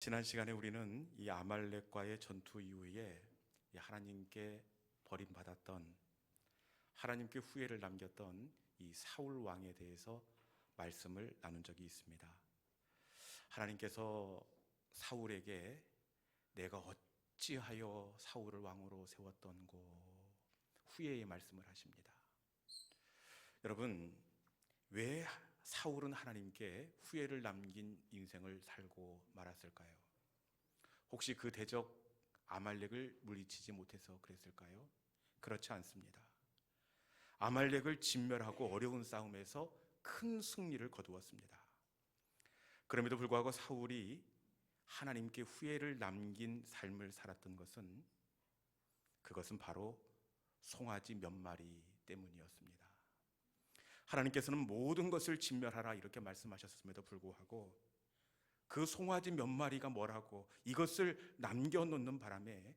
지난 시간에 우리는 이 아말렉과의 전투 이후에 이 하나님께 버림받았던, 하나님께 후회를 남겼던 이 사울 왕에 대해서 말씀을 나눈 적이 있습니다. 하나님께서 사울에게 내가 어찌하여 사울을 왕으로 세웠던고 후회의 말씀을 하십니다. 여러분, 왜 사울은 하나님께 후회를 남긴 인생을 살고 말았을까요? 혹시 그 대적 아말렉을 물리치지 못해서 그랬을까요? 그렇지 않습니다. 아말렉을 진멸하고 어려운 싸움에서 큰 승리를 거두었습니다. 그럼에도 불구하고 사울이 하나님께 후회를 남긴 삶을 살았던 그것은 바로 송아지 몇 마리 때문이었습니다. 하나님께서는 모든 것을 진멸하라 이렇게 말씀하셨음에도 불구하고 그 송아지 몇 마리가 뭐라고 이것을 남겨놓는 바람에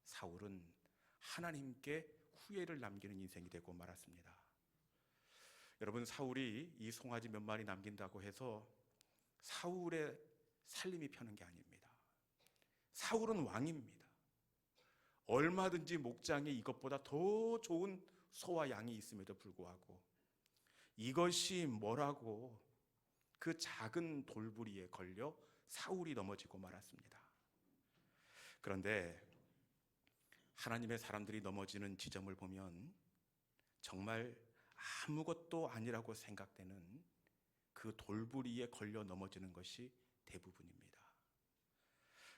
사울은 하나님께 후회를 남기는 인생이 되고 말았습니다. 여러분, 사울이 이 송아지 몇 마리 남긴다고 해서 사울의 살림이 편한 게 아닙니다. 사울은 왕입니다. 얼마든지 목장에 이것보다 더 좋은 소와 양이 있음에도 불구하고 이것이 뭐라고 그 작은 돌부리에 걸려 사울이 넘어지고 말았습니다. 그런데 하나님의 사람들이 넘어지는 지점을 보면 정말 아무것도 아니라고 생각되는 그 돌부리에 걸려 넘어지는 것이 대부분입니다.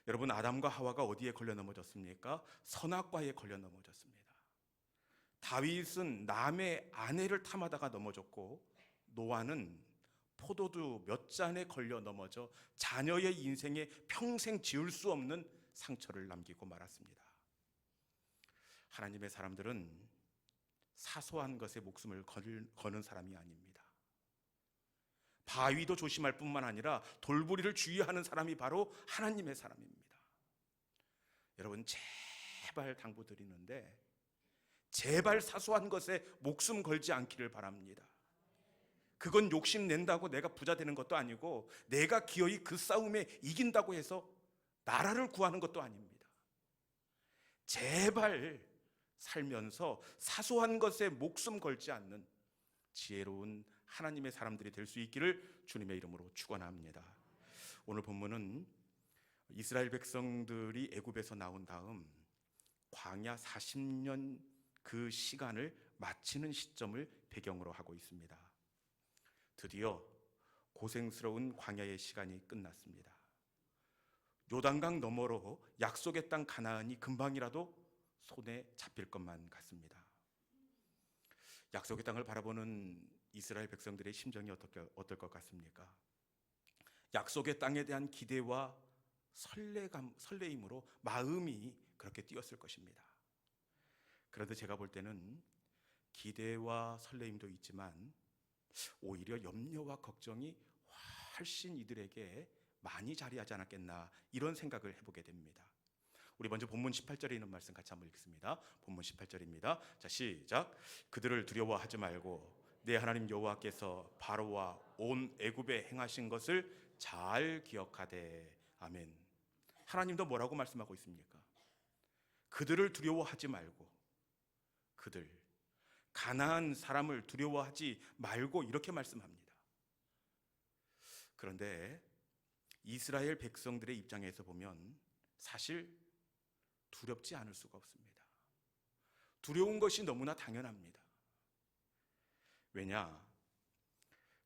여러분, 아담과 하와가 어디에 걸려 넘어졌습니까? 선악과에 걸려 넘어졌습니다. 다윗은 남의 아내를 탐하다가 넘어졌고 노아는 포도주 몇 잔에 걸려 넘어져 자녀의 인생에 평생 지울 수 없는 상처를 남기고 말았습니다. 하나님의 사람들은 사소한 것에 목숨을 거는 사람이 아닙니다. 바위도 조심할 뿐만 아니라 돌부리를 주의하는 사람이 바로 하나님의 사람입니다. 여러분, 제발 당부드리는데 제발 사소한 것에 목숨 걸지 않기를 바랍니다. 그건 욕심낸다고 내가 부자 되는 것도 아니고 내가 기어이 그 싸움에 이긴다고 해서 나라를 구하는 것도 아닙니다. 제발 살면서 사소한 것에 목숨 걸지 않는 지혜로운 하나님의 사람들이 될 수 있기를 주님의 이름으로 축원합니다. 오늘 본문은 이스라엘 백성들이 애굽에서 나온 다음 광야 40년 그 시간을 마치는 시점을 배경으로 하고 있습니다. 드디어 고생스러운 광야의 시간이 끝났습니다. 요단강 너머로 약속의 땅 가나안이 금방이라도 손에 잡힐 것만 같습니다. 약속의 땅을 바라보는 이스라엘 백성들의 심정이 어떨 것 같습니까? 약속의 땅에 대한 기대와 설레임으로 마음이 그렇게 뛰었을 것입니다. 그런데 제가 볼 때는 기대와 설레임도 있지만 오히려 염려와 걱정이 훨씬 이들에게 많이 자리하지 않았겠나 이런 생각을 해보게 됩니다. 우리 먼저 본문 18절에 있는 말씀 같이 한번 읽습니다. 본문 18절입니다. 자, 시작. 그들을 두려워하지 말고 내 하나님 여호와께서 바로와 온 애굽에 행하신 것을 잘 기억하되. 아멘. 하나님도 뭐라고 말씀하고 있습니까? 그들을 두려워하지 말고, 그들 가나안 사람을 두려워하지 말고 이렇게 말씀합니다. 그런데 이스라엘 백성들의 입장에서 보면 사실 두렵지 않을 수가 없습니다. 두려운 것이 너무나 당연합니다. 왜냐?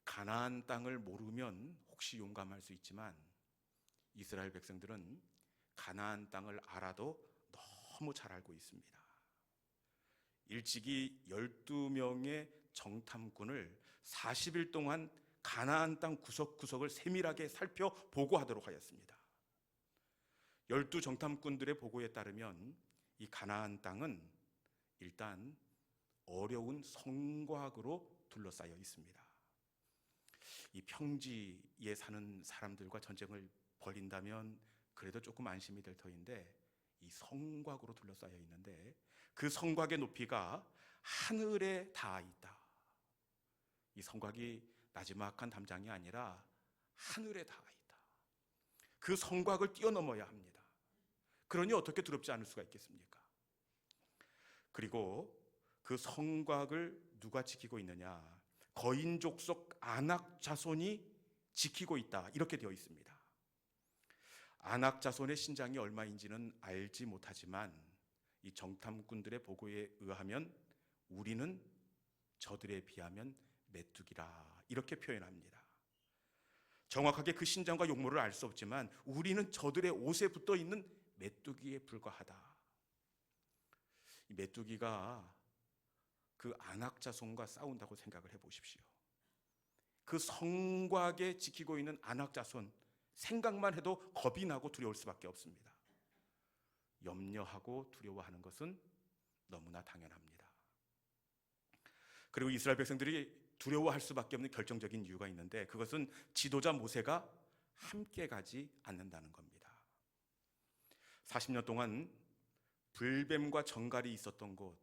가나안 땅을 모르면 혹시 용감할 수 있지만 이스라엘 백성들은 가나안 땅을 알아도 너무 잘 알고 있습니다. 일찍이 12명의 정탐꾼을 40일 동안 가나안 땅 구석구석을 세밀하게 살펴보고 하도록 하였습니다. 12정탐꾼들의 보고에 따르면 이 가나안 땅은 일단 어려운 성곽으로 둘러싸여 있습니다. 이 평지에 사는 사람들과 전쟁을 벌인다면 그래도 조금 안심이 될 터인데 이 성곽으로 둘러싸여 있는데 그 성곽의 높이가 하늘에 닿아 있다. 이 성곽이 나지막한 담장이 아니라 하늘에 닿아 있다. 그 성곽을 뛰어넘어야 합니다. 그러니 어떻게 두렵지 않을 수가 있겠습니까? 그리고 그 성곽을 누가 지키고 있느냐? 거인족 속 아낙 자손이 지키고 있다, 이렇게 되어 있습니다. 아낙 자손의 신장이 얼마인지는 알지 못하지만 이 정탐꾼들의 보고에 의하면 우리는 저들에 비하면 메뚜기라, 이렇게 표현합니다. 정확하게 그 신장과 용모를 알 수 없지만 우리는 저들의 옷에 붙어 있는 메뚜기에 불과하다. 이 메뚜기가 그 아낙 자손과 싸운다고 생각을 해보십시오. 그 성곽에 지키고 있는 아낙 자손, 생각만 해도 겁이 나고 두려울 수밖에 없습니다. 염려하고 두려워하는 것은 너무나 당연합니다. 그리고 이스라엘 백성들이 두려워할 수밖에 없는 결정적인 이유가 있는데, 그것은 지도자 모세가 함께 가지 않는다는 겁니다. 40년 동안 불뱀과 정갈이 있었던 곳,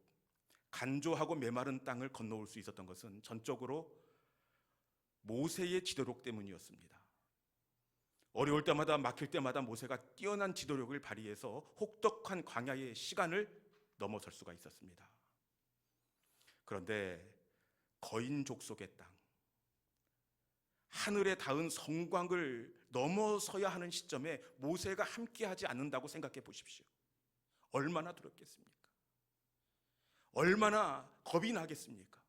간조하고 메마른 땅을 건너올 수 있었던 것은 전적으로 모세의 지도력 때문이었습니다. 어려울 때마다, 막힐 때마다 모세가 뛰어난 지도력을 발휘해서 혹독한 광야의 시간을 넘어설 수가 있었습니다. 그런데 거인 족속의 땅, 하늘에 닿은 성곽을 넘어서야 하는 시점에 모세가 함께하지 않는다고 생각해 보십시오. 얼마나 두렵겠습니까? 얼마나 겁이 나겠습니까?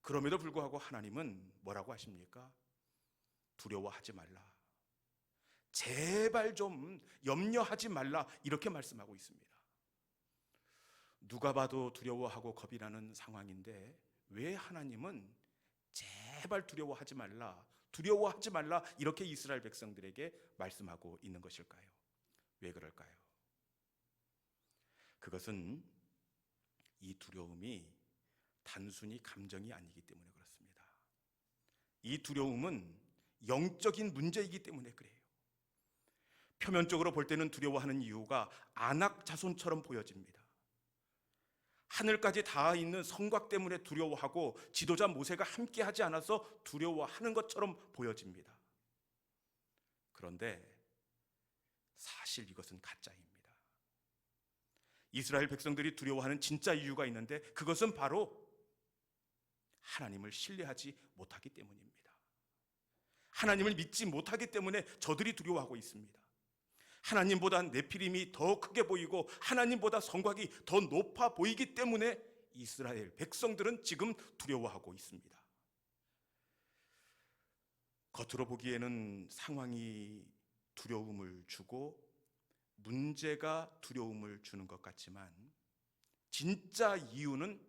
그럼에도 불구하고 하나님은 뭐라고 하십니까? 두려워하지 말라, 제발 좀 염려하지 말라, 이렇게 말씀하고 있습니다. 누가 봐도 두려워하고 겁이 나는 상황인데 왜 하나님은 제발 두려워하지 말라, 두려워하지 말라, 이렇게 이스라엘 백성들에게 말씀하고 있는 것일까요? 왜 그럴까요? 그것은 이 두려움이 단순히 감정이 아니기 때문에 그렇습니다. 이 두려움은 영적인 문제이기 때문에 그래요. 표면적으로 볼 때는 두려워하는 이유가 아낙 자손처럼 보여집니다. 하늘까지 닿아 있는 성곽 때문에 두려워하고 지도자 모세가 함께하지 않아서 두려워하는 것처럼 보여집니다. 그런데 사실 이것은 가짜입니다. 이스라엘 백성들이 두려워하는 진짜 이유가 있는데, 그것은 바로 하나님을 신뢰하지 못하기 때문입니다. 하나님을 믿지 못하기 때문에 저들이 두려워하고 있습니다. 하나님보다 네피림이 더 크게 보이고 하나님보다 성곽이 더 높아 보이기 때문에 이스라엘 백성들은 지금 두려워하고 있습니다. 겉으로 보기에는 상황이 두려움을 주고 문제가 두려움을 주는 것 같지만 진짜 이유는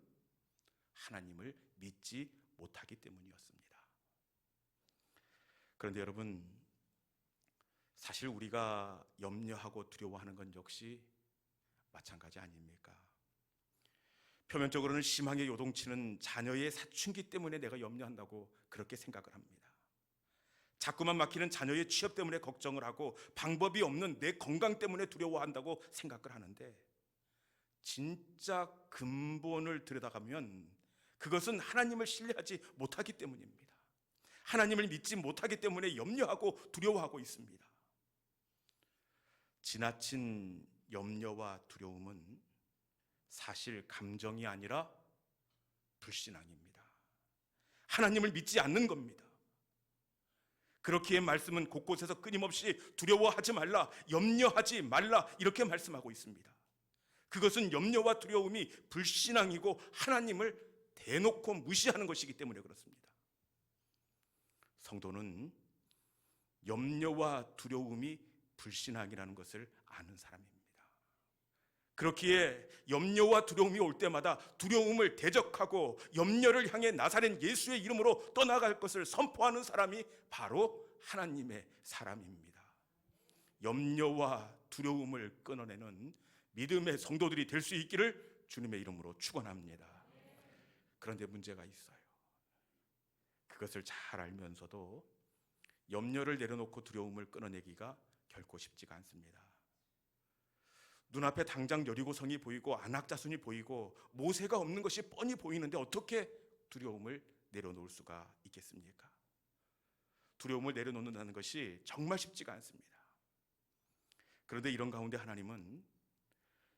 하나님을 믿지 못하기 때문이었습니다. 그런데 여러분, 사실 우리가 염려하고 두려워하는 건 역시 마찬가지 아닙니까? 표면적으로는 심하게 요동치는 자녀의 사춘기 때문에 내가 염려한다고 그렇게 생각을 합니다. 자꾸만 막히는 자녀의 취업 때문에 걱정을 하고 방법이 없는 내 건강 때문에 두려워한다고 생각을 하는데, 진짜 근본을 들여다가면 그것은 하나님을 신뢰하지 못하기 때문입니다. 하나님을 믿지 못하기 때문에 염려하고 두려워하고 있습니다. 지나친 염려와 두려움은 사실 감정이 아니라 불신앙입니다. 하나님을 믿지 않는 겁니다. 그렇기에 말씀은 곳곳에서 끊임없이 두려워하지 말라, 염려하지 말라, 이렇게 말씀하고 있습니다. 그것은 염려와 두려움이 불신앙이고 하나님을 대놓고 무시하는 것이기 때문에 그렇습니다. 성도는 염려와 두려움이 불신앙이라는 것을 아는 사람입니다. 그렇기에 염려와 두려움이 올 때마다 두려움을 대적하고 염려를 향해 나사렛 예수의 이름으로 떠나갈 것을 선포하는 사람이 바로 하나님의 사람입니다. 염려와 두려움을 끊어내는 믿음의 성도들이 될 수 있기를 주님의 이름으로 축원합니다. 그런데 문제가 있어요. 그것을 잘 알면서도 염려를 내려놓고 두려움을 끊어내기가 결코 쉽지가 않습니다. 눈앞에 당장 여리고성이 보이고 아낙 자손이 보이고 모세가 없는 것이 뻔히 보이는데 어떻게 두려움을 내려놓을 수가 있겠습니까? 두려움을 내려놓는다는 것이 정말 쉽지가 않습니다. 그런데 이런 가운데 하나님은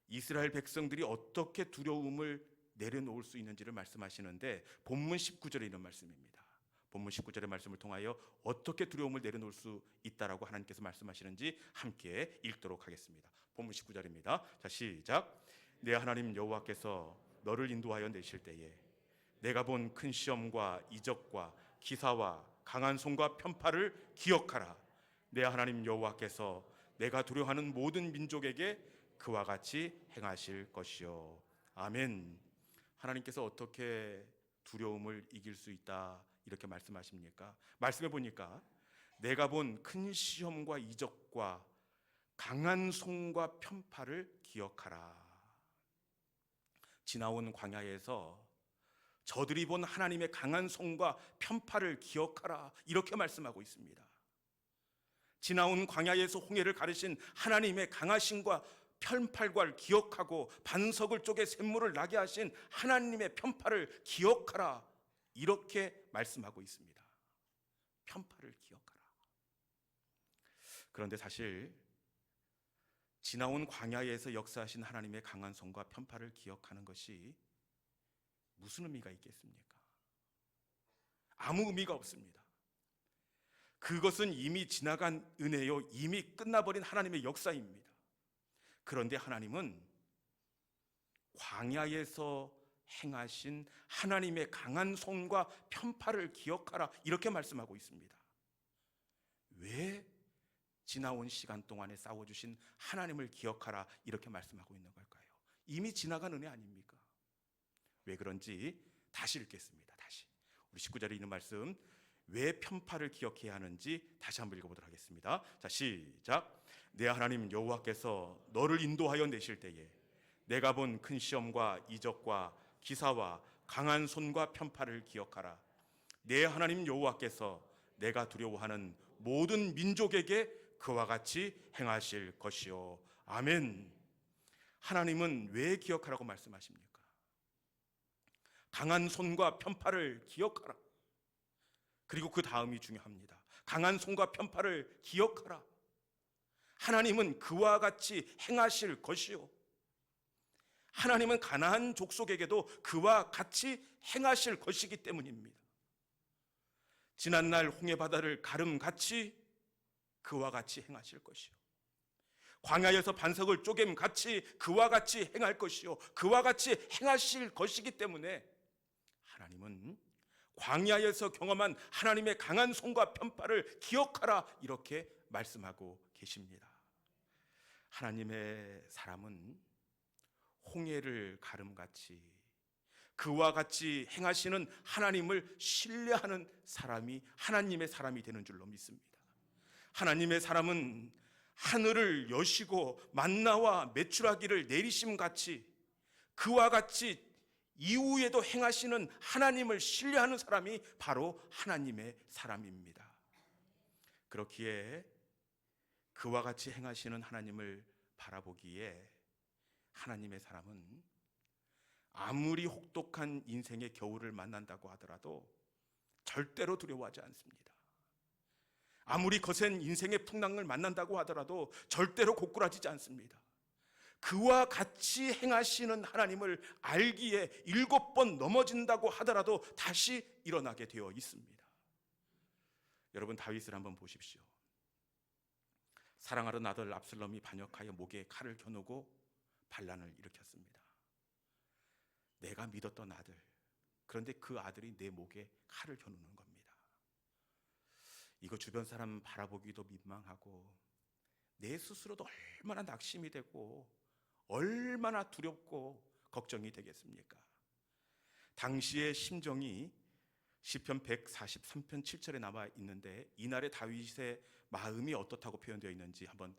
이스라엘 백성들이 어떻게 두려움을 내려놓을 수 있는지를 말씀하시는데 본문 19절에 이런 말씀입니다. 본문 19절의 말씀을 통하여 어떻게 두려움을 내려놓을 수 있다라고 하나님께서 말씀하시는지 함께 읽도록 하겠습니다. 본문 19절입니다. 자, 시작. 내 하나님 여호와께서 너를 인도하여 내실 때에 내가 본 큰 시험과 이적과 기사와 강한 손과 편파를 기억하라. 내 하나님 여호와께서 내가 두려워하는 모든 민족에게 그와 같이 행하실 것이요. 아멘. 하나님께서 어떻게 두려움을 이길 수 있다 이렇게 말씀하십니까? 말씀해 보니까 내가 본 큰 시험과 이적과 강한 손과 편파를 기억하라. 지나온 광야에서 저들이 본 하나님의 강한 손과 편파를 기억하라 이렇게 말씀하고 있습니다. 지나온 광야에서 홍해를 가르신 하나님의 강하심과 편팔과를 기억하고 반석을 쪼개 샘물을 나게 하신 하나님의 편파를 기억하라 이렇게 말씀하고 있습니다. 편파를 기억하라. 그런데 사실 지나온 광야에서 역사하신 하나님의 강한 손과 편파를 기억하는 것이 무슨 의미가 있겠습니까? 아무 의미가 없습니다. 그것은 이미 지나간 은혜요, 이미 끝나버린 하나님의 역사입니다. 그런데 하나님은 광야에서 행하신 하나님의 강한 손과 편파를 기억하라 이렇게 말씀하고 있습니다. 왜 지나온 시간 동안에 싸워주신 하나님을 기억하라 이렇게 말씀하고 있는 걸까요? 이미 지나간 은혜 아닙니까? 왜 그런지 다시 읽겠습니다. 다시 우리 19절에 있는 말씀, 왜 편파를 기억해야 하는지 다시 한번 읽어보도록 하겠습니다. 자, 시작. 내 하나님 여호와께서 너를 인도하여 내실 때에 내가 본 큰 시험과 이적과 기사와 강한 손과 편파를 기억하라. 내 하나님 여호와께서 내가 두려워하는 모든 민족에게 그와 같이 행하실 것이요. 아멘. 하나님은 왜 기억하라고 말씀하십니까? 강한 손과 편파를 기억하라. 그리고 그 다음이 중요합니다. 강한 손과 편파를 기억하라. 하나님은 그와 같이 행하실 것이요. 하나님은 가나안 족속에게도 그와 같이 행하실 것이기 때문입니다. 지난날 홍해바다를 가름같이 그와 같이 행하실 것이요. 광야에서 반석을 쪼갰같이 그와 같이 행할 것이요. 그와 같이 행하실 것이기 때문에 하나님은 광야에서 경험한 하나님의 강한 손과 편파를 기억하라 이렇게 말씀하고 계십니다. 하나님의 사람은 홍해를 가름같이 그와 같이 행하시는 하나님을 신뢰하는 사람이 하나님의 사람이 되는 줄로 믿습니다. 하나님의 사람은 하늘을 여시고 만나와 메추라기를 내리심같이 그와 같이 이후에도 행하시는 하나님을 신뢰하는 사람이 바로 하나님의 사람입니다. 그렇기에 그와 같이 행하시는 하나님을 바라보기에 하나님의 사람은 아무리 혹독한 인생의 겨울을 만난다고 하더라도 절대로 두려워하지 않습니다. 아무리 거센 인생의 풍랑을 만난다고 하더라도 절대로 고꾸라지지 않습니다. 그와 같이 행하시는 하나님을 알기에 7번 넘어진다고 하더라도 다시 일어나게 되어 있습니다. 여러분, 다윗을 한번 보십시오. 사랑하는 아들 압살롬이 반역하여 목에 칼을 겨누고 반란을 일으켰습니다. 내가 믿었던 아들, 그런데 그 아들이 내 목에 칼을 겨누는 겁니다. 이거 주변 사람 바라보기도 민망하고 내 스스로도 얼마나 낙심이 되고 얼마나 두렵고 걱정이 되겠습니까? 당시의 심정이 시편 143편 7절에 남아 있는데 이날의 다윗의 마음이 어떻다고 표현되어 있는지 한번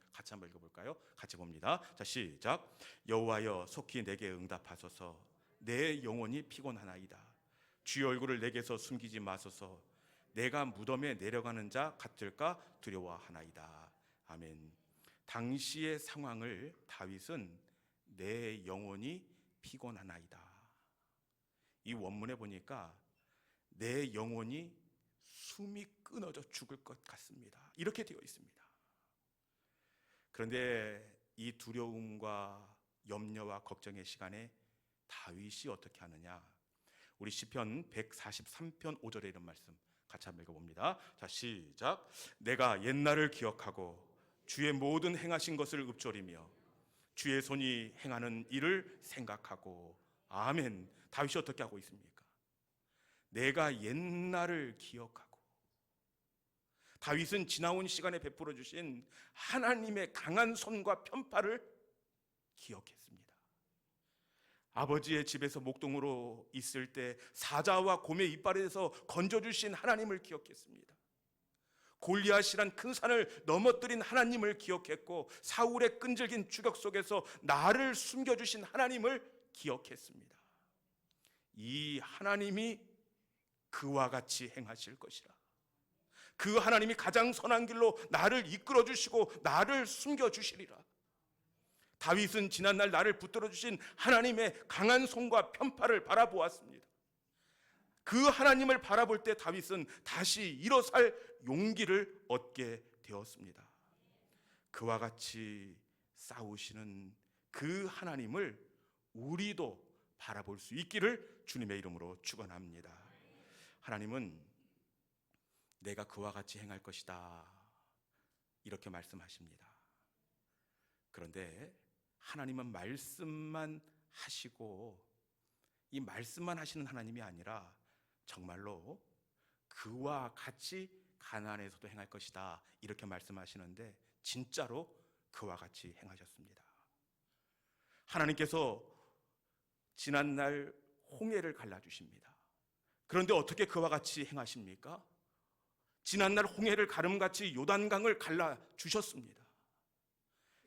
읽어볼까요? 같이 봅니다. 자, 시작. 여호와여 속히 내게 응답하소서. 내 영혼이 피곤하나이다. 주의 얼굴을 내게서 숨기지 마소서. 내가 무덤에 내려가는 자 같을까 두려워하나이다. 아멘. 당시의 상황을 다윗은 내 영혼이 피곤하나이다. 이 원문에 보니까 내 영혼이 숨이 끊어져 죽을 것 같습니다. 이렇게 되어 있습니다. 그런데 이 두려움과 염려와 걱정의 시간에 다윗이 어떻게 하느냐? 우리 시편 143편 5절에 이런 말씀 같이 한번 읽어봅니다. 자, 시작. 내가 옛날을 기억하고 주의 모든 행하신 것을 읊조리며 주의 손이 행하는 일을 생각하고. 아멘. 다윗이 어떻게 하고 있습니까? 내가 옛날을 기억하고. 다윗은 지나온 시간에 베풀어 주신 하나님의 강한 손과 편팔을 기억했습니다. 아버지의 집에서 목동으로 있을 때 사자와 곰의 이빨에서 건져주신 하나님을 기억했습니다. 골리앗이란 큰 산을 넘어뜨린 하나님을 기억했고, 사울의 끈질긴 추격 속에서 나를 숨겨주신 하나님을 기억했습니다. 이 하나님이 그와 같이 행하실 것이라. 그 하나님이 가장 선한 길로 나를 이끌어 주시고 나를 숨겨 주시리라. 다윗은 지난날 나를 붙들어 주신 하나님의 강한 손과 편팔을 바라보았습니다. 그 하나님을 바라볼 때 다윗은 다시 일어설 용기를 얻게 되었습니다. 그와 같이 싸우시는 그 하나님을 우리도 바라볼 수 있기를 주님의 이름으로 축원합니다. 하나님은 내가 그와 같이 행할 것이다, 이렇게 말씀하십니다. 그런데 하나님은 말씀만 하시고, 이 말씀만 하시는 하나님이 아니라 정말로 그와 같이 가나안에서도 행할 것이다, 이렇게 말씀하시는데 진짜로 그와 같이 행하셨습니다. 하나님께서 지난날 홍해를 갈라주십니다. 그런데 어떻게 그와 같이 행하십니까? 지난날 홍해를 가름같이 요단강을 갈라주셨습니다.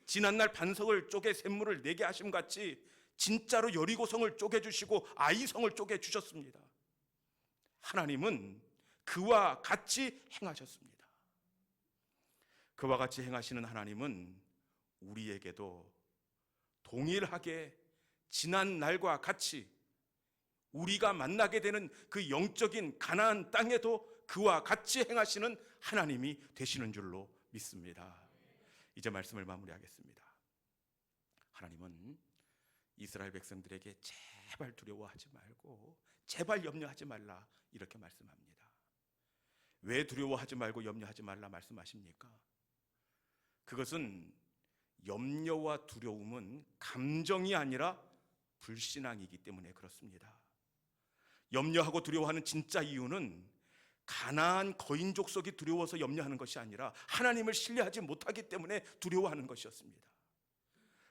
지난날 반석을 쪼개 샘물을 내게 하심 같이 진짜로 여리고성을 쪼개주시고 아이성을 쪼개주셨습니다. 하나님은 그와 같이 행하셨습니다. 그와 같이 행하시는 하나님은 우리에게도 동일하게 지난날과 같이 우리가 만나게 되는 그 영적인 가나안 땅에도 그와 같이 행하시는 하나님이 되시는 줄로 믿습니다. 이제 말씀을 마무리하겠습니다. 하나님은 이스라엘 백성들에게 제발 두려워하지 말고 제발 염려하지 말라, 이렇게 말씀합니다. 왜 두려워하지 말고 염려하지 말라 말씀하십니까? 그것은 염려와 두려움은 감정이 아니라 불신앙이기 때문에 그렇습니다. 염려하고 두려워하는 진짜 이유는 가나안 거인 족속이 두려워서 염려하는 것이 아니라 하나님을 신뢰하지 못하기 때문에 두려워하는 것이었습니다.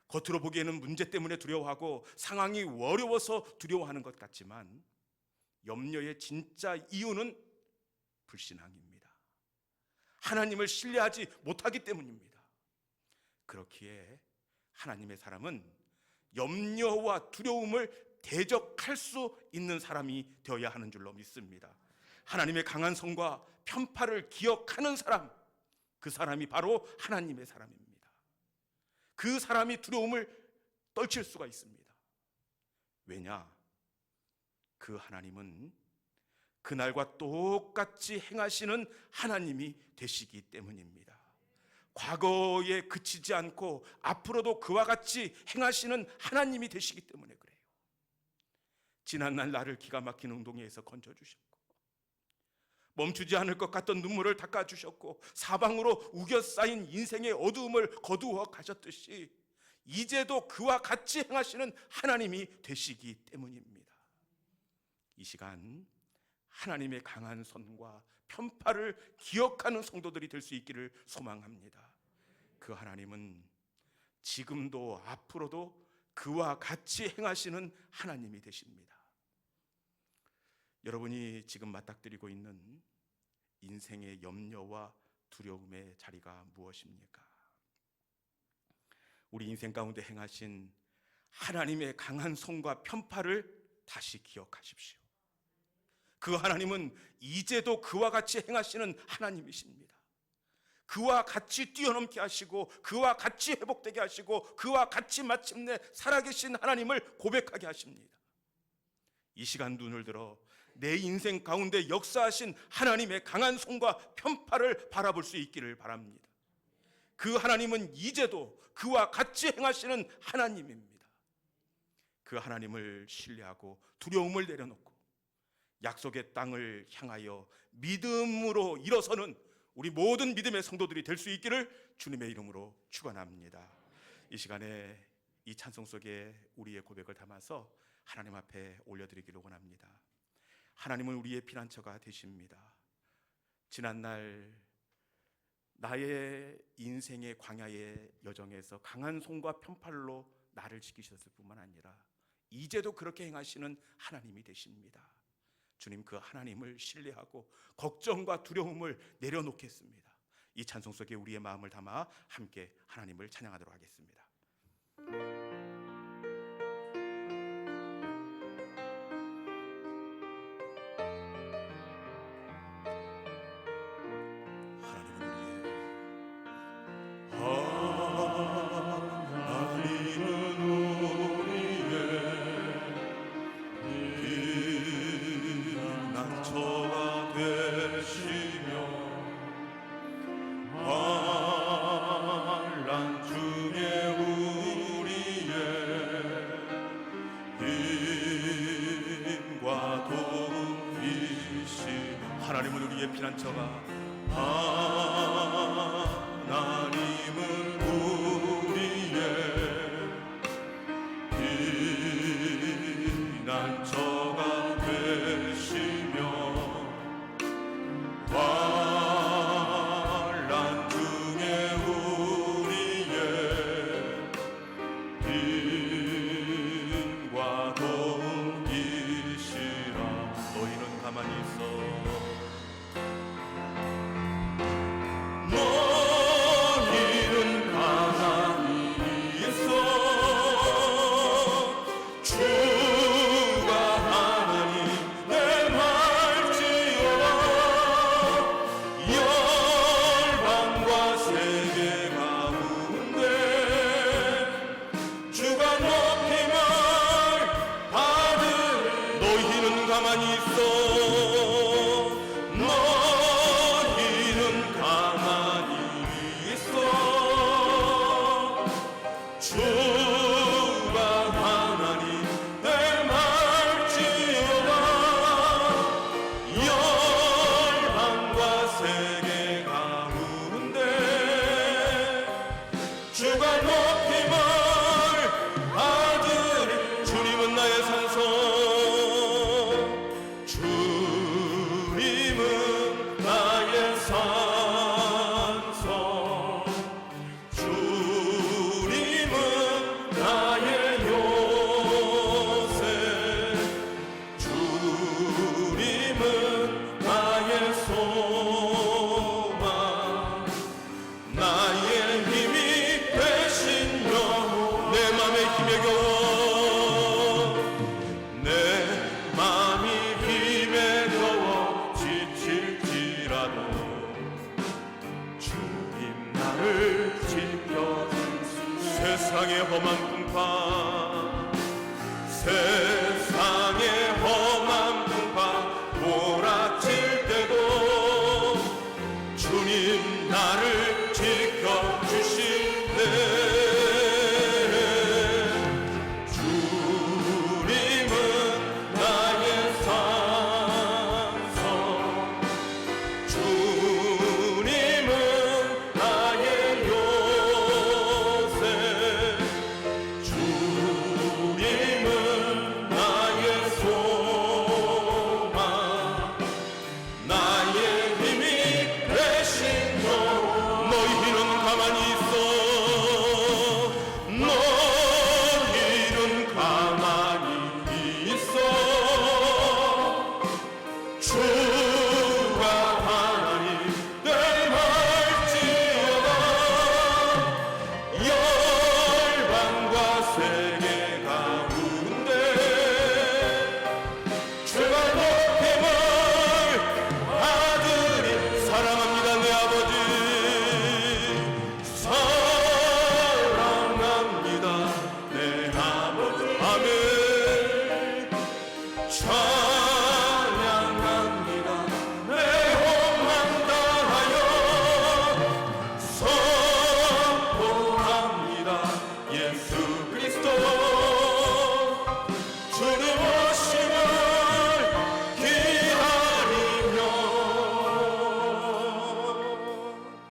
겉으로 보기에는 문제 때문에 두려워하고 상황이 어려워서 두려워하는 것 같지만 염려의 진짜 이유는 불신앙입니다. 하나님을 신뢰하지 못하기 때문입니다. 그렇기에 하나님의 사람은 염려와 두려움을 대적할 수 있는 사람이 되어야 하는 줄로 믿습니다. 하나님의 강한 손과 편팔을 기억하는 사람, 그 사람이 바로 하나님의 사람입니다. 그 사람이 두려움을 떨칠 수가 있습니다. 왜냐? 그 하나님은 그날과 똑같이 행하시는 하나님이 되시기 때문입니다. 과거에 그치지 않고 앞으로도 그와 같이 행하시는 하나님이 되시기 때문에 그래요. 지난날 나를 기가 막힌 운동회에서 건져주셨고, 멈추지 않을 것 같던 눈물을 닦아주셨고, 사방으로 우겨 쌓인 인생의 어두움을 거두어 가셨듯이 이제도 그와 같이 행하시는 하나님이 되시기 때문입니다. 이 시간 하나님의 강한 손과 편팔을 기억하는 성도들이 될 수 있기를 소망합니다. 그 하나님은 지금도 앞으로도 그와 같이 행하시는 하나님이 되십니다. 여러분이 지금 맞닥뜨리고 있는 인생의 염려와 두려움의 자리가 무엇입니까? 우리 인생 가운데 행하신 하나님의 강한 손과 편팔을 다시 기억하십시오. 그 하나님은 이제도 그와 같이 행하시는 하나님이십니다. 그와 같이 뛰어넘게 하시고 그와 같이 회복되게 하시고 그와 같이 마침내 살아계신 하나님을 고백하게 하십니다. 이 시간 눈을 들어 내 인생 가운데 역사하신 하나님의 강한 손과 편팔을 바라볼 수 있기를 바랍니다. 그 하나님은 이제도 그와 같이 행하시는 하나님입니다. 그 하나님을 신뢰하고 두려움을 내려놓고 약속의 땅을 향하여 믿음으로 일어서는 우리 모든 믿음의 성도들이 될 수 있기를 주님의 이름으로 축원합니다. 이 시간에 이 찬송 속에 우리의 고백을 담아서 하나님 앞에 올려드리기를 원합니다. 하나님은 우리의 피난처가 되십니다. 지난날 나의 인생의 광야의 여정에서 강한 손과 편팔로 나를 지키셨을 뿐만 아니라 이제도 그렇게 행하시는 하나님이 되십니다. 주님, 그 하나님을 신뢰하고 걱정과 두려움을 내려놓겠습니다. 이 찬송 속에 우리의 마음을 담아 함께 하나님을 찬양하도록 하겠습니다. 하나님은 우리의 피난처가 하나님은 우리의 피난처가 되시며 환난 중에 우리의 힘과 도움이시라. 너희는 가만히 있어. 가만히 있어. 너희는 가만히 있어. 주가 하나님 내 말지어다. 열방과 세계 가운데 주가 높임을 받으리. 주님은 나의 산성, 세상의 험한 풍파,